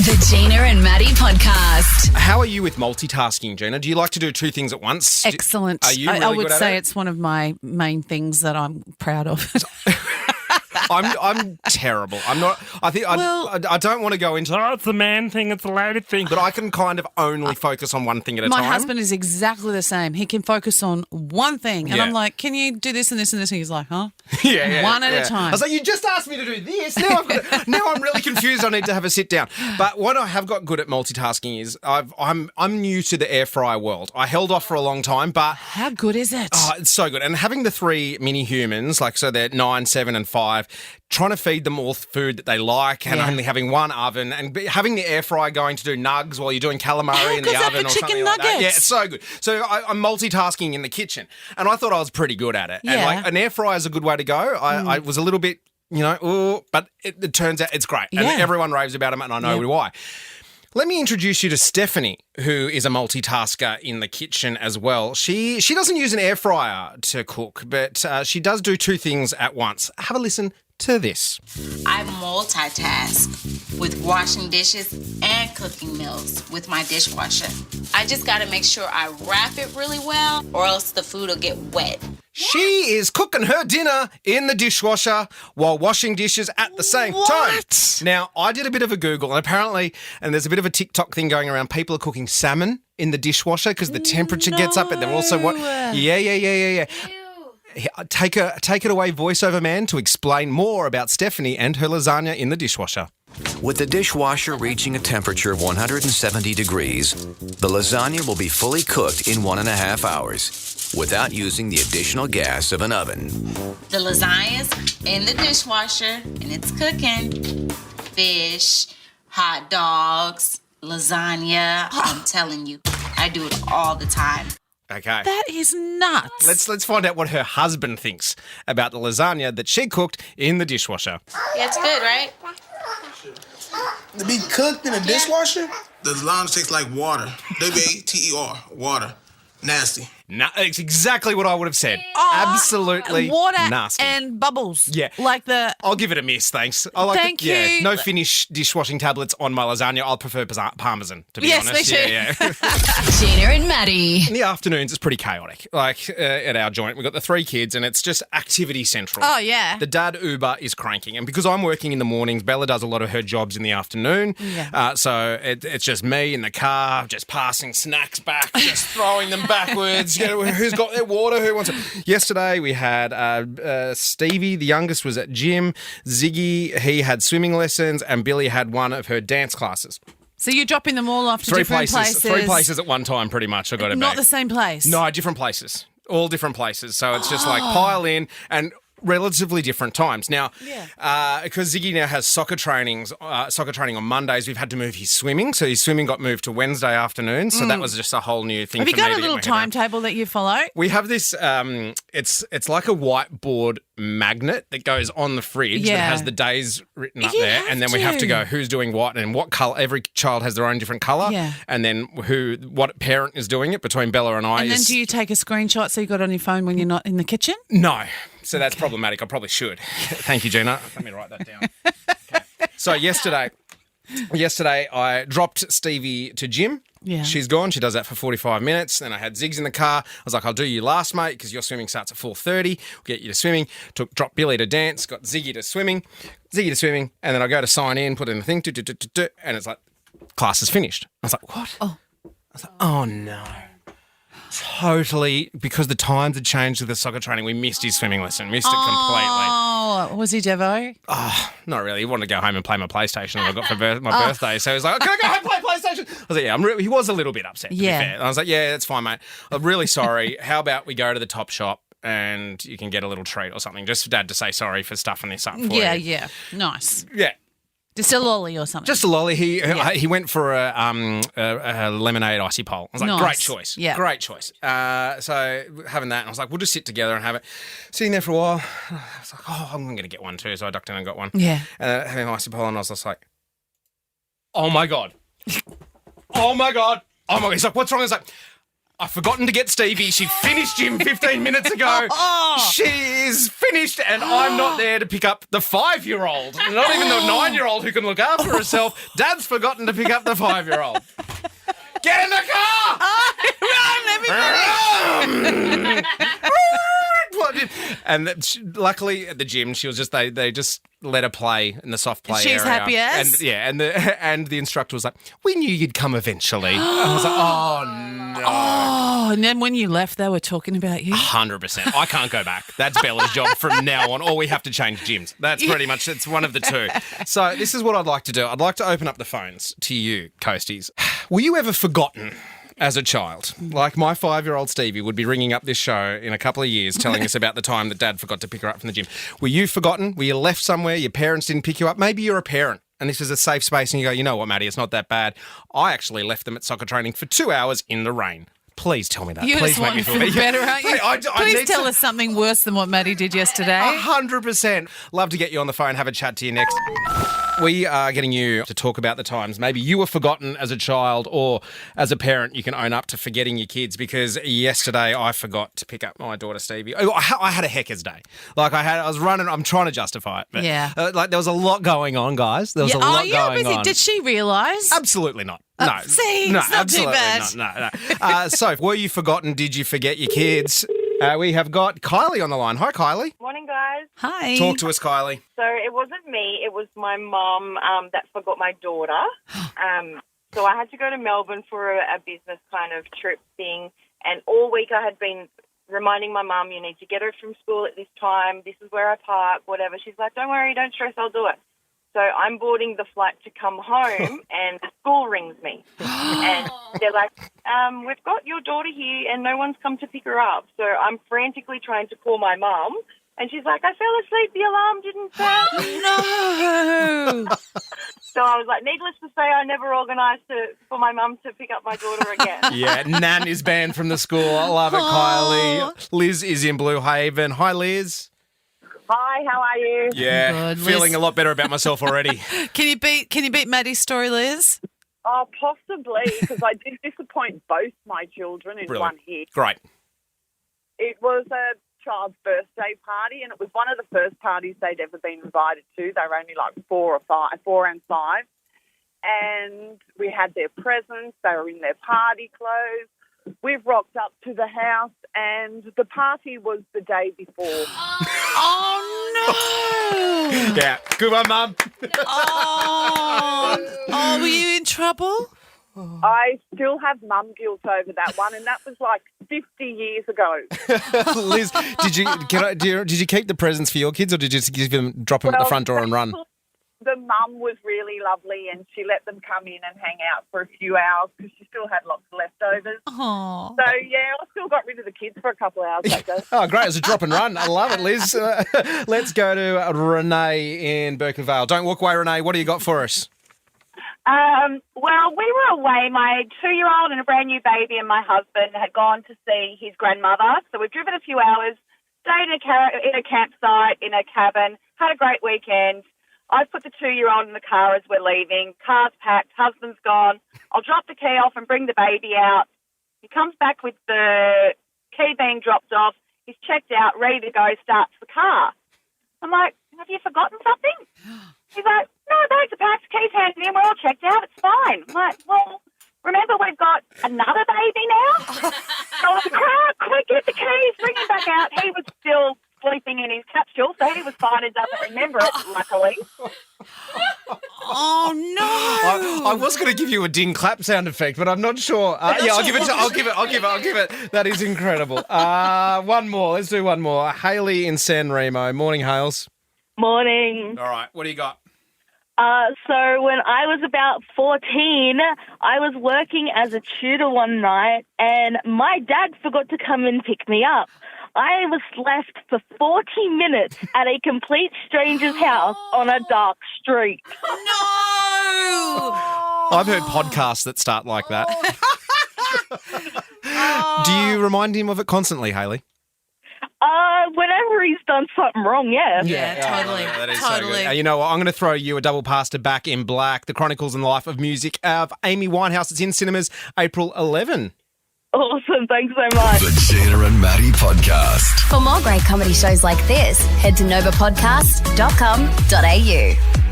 The Gina and Matty podcast. How are you with multitasking, Gina? Do you like to do two things at once? Excellent. Are you really I would good at say it? it's one of my main things that I'm proud of. I'm terrible. I'm not. I think I don't want to go into it's the man thing, it's the lady thing, but I can kind of only focus on one thing at a time. My husband is exactly the same. He can focus on one thing, and Yeah. I'm like, "Can you do this and this and this?" And he's like, "Huh?" Yeah, One at a time. I was like, you just asked me to do this. Now I'm really confused. I need to have a sit down. But what I have got good at multitasking is I'm new to the air fryer world. I held off for a long time, but How good is it? it's so good. And having the three mini humans, like so they're 9, 7 and 5, trying to feed them all food that they like and only having one oven and having the air fryer going to do nugs while you're doing calamari in the good's that oven for or chicken something like that. nuggets? Yeah, it's so good. So I'm multitasking in the kitchen and I thought I was pretty good at it. And Yeah. like an air fryer is a good way to go. I was a little bit, but it turns out it's great. And Yeah. everyone raves about them and I know why. Let me introduce you to Stephanie, who is a multitasker in the kitchen as well. She doesn't use an air fryer to cook, but she does do two things at once. Have a listen to this. I multitask with washing dishes and cooking meals with my dishwasher. I just gotta make sure I wrap it really well or else the food will get wet. She is cooking her dinner in the dishwasher while washing dishes at the same time. Now, I did a bit of a Google and apparently, and there's a bit of a TikTok thing going around, people are cooking salmon in the dishwasher because the temperature gets up and they're also Yeah. Take it away, voiceover man, to explain more about Stephanie and her lasagna in the dishwasher. With the dishwasher reaching a temperature of 170 degrees, the lasagna will be fully cooked in 1.5 hours without using the additional gas of an oven. The lasagna's in the dishwasher and it's cooking. Fish, hot dogs, lasagna. I'm telling you, I do it all the time. Okay. That is nuts. Let's find out what her husband thinks about the lasagna that she cooked in the dishwasher. Yeah, it's good, right? To be cooked in a dishwasher? The lasagna tastes like water. W-A-T-E-R, water. Nasty. No, it's exactly what I would have said. Oh, Absolutely water nasty. and bubbles. Yeah. Like the... I'll give it a miss, thanks. I like Thank Yeah, you. no Finnish dishwashing tablets on my lasagna. I'll prefer parmesan, to be Yes, honest. me too. Yeah. Gina and Matty. In the afternoons, it's pretty chaotic. Like at our joint, we've got the 3 kids and it's just activity central. Oh, yeah. The dad Uber is cranking. And because I'm working in the mornings, Bella does a lot of her jobs in the afternoon. Yeah. So it's just me in the car, just passing snacks back, just throwing them backwards. Who's got their water? Who wants it? Yesterday we had Stevie, the youngest, was at gym. Ziggy, he had swimming lessons. And Billy had one of her dance classes. So you're dropping them all off to 3 different places. 3 places at one time, pretty much. I got it Not back. the same place. No, different places. All different places. So it's just like pile in and relatively different times. Now, because Ziggy now has soccer training on Mondays, we've had to move his swimming. So his swimming got moved to Wednesday afternoon. So that was just a whole new thing Have for you me got a to get little my head around. timetable that you follow? We have this, it's like a whiteboard magnet that goes on the fridge that Yeah. has the days written up You there. have And then we have to to. go who's doing what and what colour. Every child has their own different colour. Yeah. And then what parent is doing it between Bella and I And then do you take a screenshot so you got it on your phone when you're not in the kitchen? No. So that's problematic. I probably should. Thank you, Gina. Let me write that down. Okay. So yesterday I dropped Stevie to gym. Yeah. She's gone. She does that for 45 minutes. Then I had Ziggs in the car. I was like, I'll do you last, mate, because your swimming starts at 4:30. We'll get you to swimming. Dropped Billy to dance. Got Ziggy to swimming. And then I go to sign in, put in the thing, and it's like, class is finished. I was like, what? Oh. I was like, oh, no. Totally, because the times had changed with the soccer training, we missed his swimming lesson. Missed it completely. Oh, was he Devo? Not really. He wanted to go home and play my PlayStation that I got for my birthday. So he was like, can I go home and play PlayStation? I was like, yeah, he was a little bit upset, to be Yeah. fair. And I was like, yeah, that's fine, mate. I'm really sorry. How about we go to the top shop and you can get a little treat or something, just for Dad to say sorry for stuffing this up for you. Yeah. Nice. Yeah. Just a lolly or something. Just a lolly. He went for a lemonade icy pole. I was like, Nice. great choice. Yeah. Great choice. So having that, and I was like, we'll just sit together and have it. Sitting there for a while, I was like, oh, I'm going to get one too. So I ducked in and got one. Yeah. And having an icy pole, and I was just like, oh my God. Oh my God. He's like, what's wrong? I was like, I've forgotten to get Stevie. She finished gym 15 minutes ago. She is finished and I'm not there to pick up the 5-year-old. Not even the 9-year-old who can look after herself. Dad's forgotten to pick up the 5-year-old. Get in the car! Run, everybody! And luckily at the gym, she was just they just let her play in the soft play She's area. happy as? And the instructor was like, "We knew you'd come eventually." I was like, "Oh no." Oh, and then when you left, they were talking about you. 100%. I can't go back. That's Bella's job from now on, or we have to change gyms. That's pretty much, it's one of the two. So this is what I'd like to do. I'd like to open up the phones to you, Coasties. Were you ever forgotten as a child? Like my 5-year-old Stevie would be ringing up this show in a couple of years telling us about the time that Dad forgot to pick her up from the gym. Were you forgotten? Were you left somewhere? Your parents didn't pick you up? Maybe you're a parent and this is a safe space and you go, you know what, Maddie, it's not that bad. I actually left them at soccer training for 2 hours in the rain. Please tell me that. You Please just make want me to feel feel better, aren't you? I Please need tell to- us something worse than what Maddie did yesterday. 100%. Love to get you on the phone, have a chat to you next. We are getting you to talk about the times maybe you were forgotten as a child or as a parent you can own up to forgetting your kids because yesterday I forgot to pick up my daughter Stevie. I had a heckers day. Like I was running, I'm trying to justify it. But Yeah. like there was a lot going on, guys. There was a lot going on. Did she realise? Absolutely not. No. See, no, it's not too absolutely bad. No. So, were you forgotten? Did you forget your kids? We have got Kylie on the line. Hi, Kylie. Morning, guys. Hi. Talk to us, Kylie. So it wasn't me. It was my mum that forgot my daughter. So I had to go to Melbourne for a business kind of trip thing. And all week I had been reminding my mum, you need to get her from school at this time. This is where I park, whatever. She's like, don't worry, don't stress, I'll do it. So I'm boarding the flight to come home and the school rings me. And they're like, we've got your daughter here and no one's come to pick her up. So I'm frantically trying to call my mum. And she's like, I fell asleep, the alarm didn't sound. No. So I was like, needless to say, I never organised for my mum to pick up my daughter again. Yeah, Nan is banned from the school. I love it, Kylie. Liz is in Blue Haven. Hi, Liz. Hi, how are you? Yeah, Good, feeling Liz. a lot better about myself already. Can you beat Maddie's story, Liz? Oh, possibly, because I did disappoint both my children in Really? one hit. Great. It was a child's birthday party, and it was one of the first parties they'd ever been invited to. They were only like 4 and 5. And we had their presents. They were in their party clothes. We've rocked up to the house, and the party was the day before. Oh, no. Yeah, good one, Mum. Oh, were you in trouble? I still have mum guilt over that one, and that was like 50 years ago. Liz, did you keep the presents for your kids, or did you just drop them at the front door and run? The mum was really lovely and she let them come in and hang out for a few hours because she still had lots of leftovers. Oh. So, yeah, I still got rid of the kids for a couple of hours that day. Oh, great. It was a drop and run. I love it, Liz. Let's go to Renee in Berkeley Vale. Don't walk away, Renee. What do you got for us? Well, we were away. My 2-year-old and a brand new baby and my husband had gone to see his grandmother. So we've driven a few hours, stayed in a campsite, in a cabin, had a great weekend. I put the 2-year-old in the car as we're leaving. Car's packed, husband's gone. I'll drop the key off and bring the baby out. He comes back with the key being dropped off. He's checked out, ready to go, starts the car. I'm like, have you forgotten something? He's like, no, bags are packed, keys handed in, we're all checked out, it's fine. I'm like, well, remember we've got another baby now? So I was like, quick, get the keys, bring him back out. He was still sleeping in his capsule, so he was fine and doesn't remember it, luckily. Oh, no. I was going to give you a ding clap sound effect, but I'm not sure. Yeah, I'll give it. That is incredible. One more. Let's do one more. Hayley in San Remo. Morning, Hales. Morning. All right. What do you got? So when I was about 14, I was working as a tutor one night and my dad forgot to come and pick me up. I was left for 40 minutes at a complete stranger's house on a dark street. No. I've heard podcasts that start like that. Do you remind him of it constantly, Hayley? Whenever he's done something wrong, yeah. Yeah, totally. That is Totally. so good. You know what? I'm going to throw you a double pasta Back in Black, The Chronicles and Life of Music of Amy Winehouse. It's in cinemas April 11. Awesome. Thanks so much. The Gina and Matty Podcast. For more great comedy shows like this, head to novapodcast.com.au.